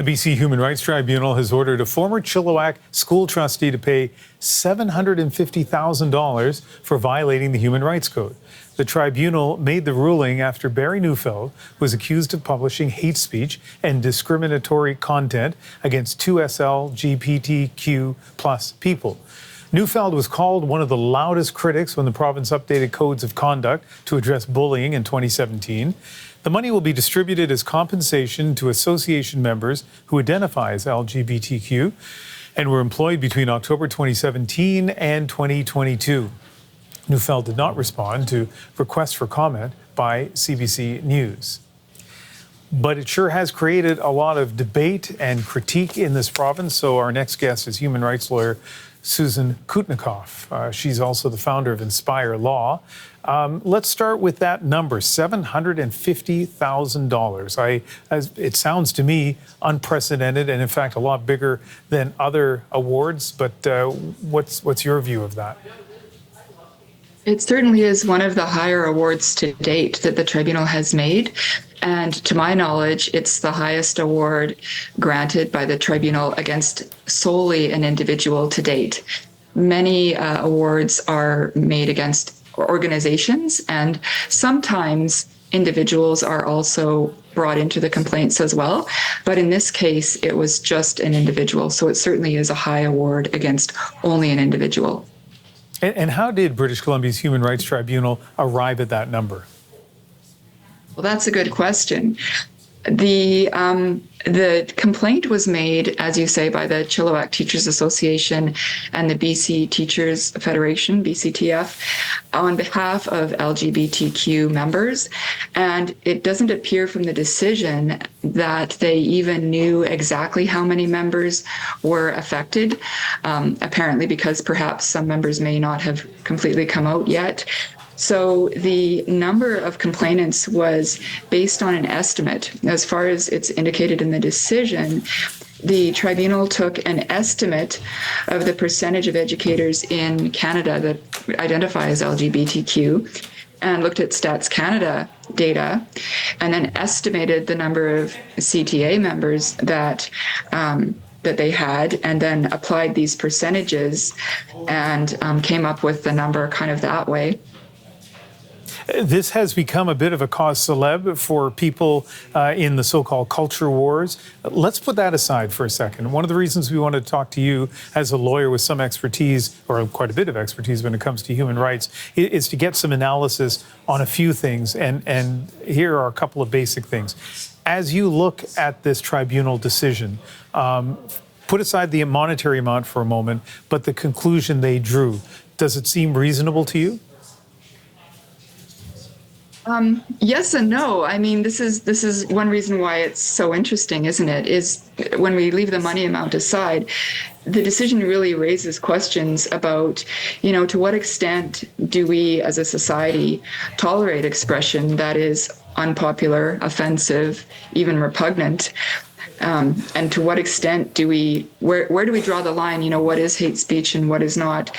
The BC Human Rights Tribunal has ordered a former Chilliwack school trustee to pay $750,000 for violating the Human Rights Code. The tribunal made the ruling after Barry Neufeld was accused of publishing hate speech and discriminatory content against two LGBTQ+ people. Neufeld was called one of the loudest critics when the province updated codes of conduct to address bullying in 2017. The money will be distributed as compensation to association members who identify as LGBTQ and were employed between October 2017 and 2022. Neufeld did not respond to requests for comment by CBC News. But it sure has created a lot of debate and critique in this province. So our next guest is human rights lawyer Susan Kutnikoff. She's also the founder of Inspire Law. Let's start with that number, $750,000. It sounds to me unprecedented and, in fact, a lot bigger than other awards. But what's your view of that? It certainly is one of the higher awards to date that the tribunal has made. And to my knowledge, it's the highest award granted by the tribunal against solely an individual to date. Many awards are made against organizations, and sometimes individuals are also brought into the complaints as well. But in this case, it was just an individual. So it certainly is a high award against only an individual. And how did British Columbia's Human Rights Tribunal arrive at that number? Well, that's a good question. The complaint was made, as you say, by the Chilliwack Teachers Association and the BC Teachers Federation, BCTF, on behalf of LGBTQ members. And it doesn't appear from the decision that they even knew exactly how many members were affected, apparently because perhaps some members may not have completely come out yet. So the number of complainants was based on an estimate. As far as it's indicated in the decision, the tribunal took an estimate of the percentage of educators in Canada that identify as LGBTQ and looked at Stats Canada data and then estimated the number of CTA members that they had, and then applied these percentages and came up with the number kind of that way. This has become a bit of a cause célèbre for people in the so-called culture wars. Let's put that aside for a second. One of the reasons we wanted to talk to you as a lawyer with some expertise, or quite a bit of expertise when it comes to human rights, is to get some analysis on a few things. And here are a couple of basic things. As you look at this tribunal decision, put aside the monetary amount for a moment, but the conclusion they drew, does it seem reasonable to you? Yes and no. I mean, this is one reason why it's so interesting, isn't it? Is when we leave the money amount aside, the decision really raises questions about, to what extent do we as a society tolerate expression that is unpopular, offensive, even repugnant? And to what extent do where do we draw the line? What is hate speech and what is not?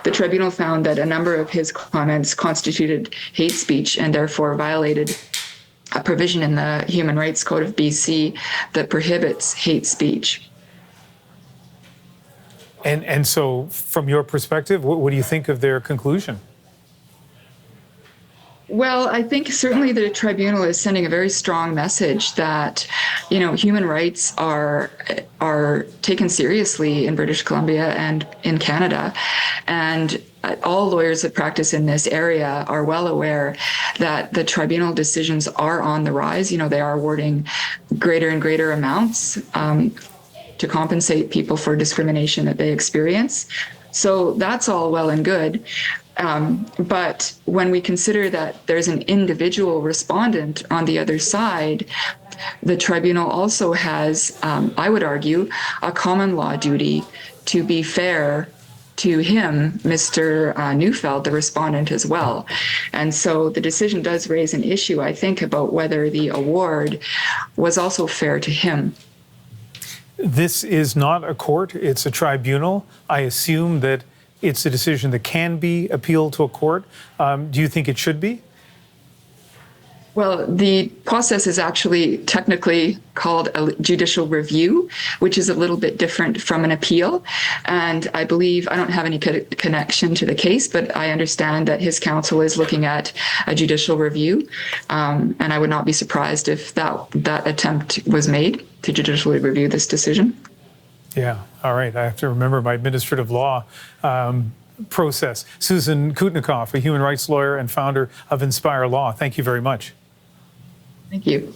The tribunal found that a number of his comments constituted hate speech and therefore violated a provision in the Human Rights Code of BC that prohibits hate speech. And so from your perspective, what do you think of their conclusion? Well, I think certainly the tribunal is sending a very strong message that, human rights are taken seriously in British Columbia and in Canada. And all lawyers that practice in this area are well aware that the tribunal decisions are on the rise. They are awarding greater and greater amounts to compensate people for discrimination that they experience. So that's all well and good. But when we consider that there's an individual respondent on the other side, the tribunal also has, I would argue, a common law duty to be fair to him, Mr. Neufeld, the respondent as well. And so the decision does raise an issue, I think, about whether the award was also fair to him. This is not a court, it's a tribunal. I assume that it's a decision that can be appealed to a court. Do you think it should be? Well, the process is actually technically called a judicial review, which is a little bit different from an appeal. And I believe, I don't have any connection to the case, but I understand that his counsel is looking at a judicial review. And I would not be surprised if that attempt was made to judicially review this decision. Yeah, all right. I have to remember my administrative law process. Susan Kutnikoff, a human rights lawyer and founder of Inspire Law. Thank you very much. Thank you.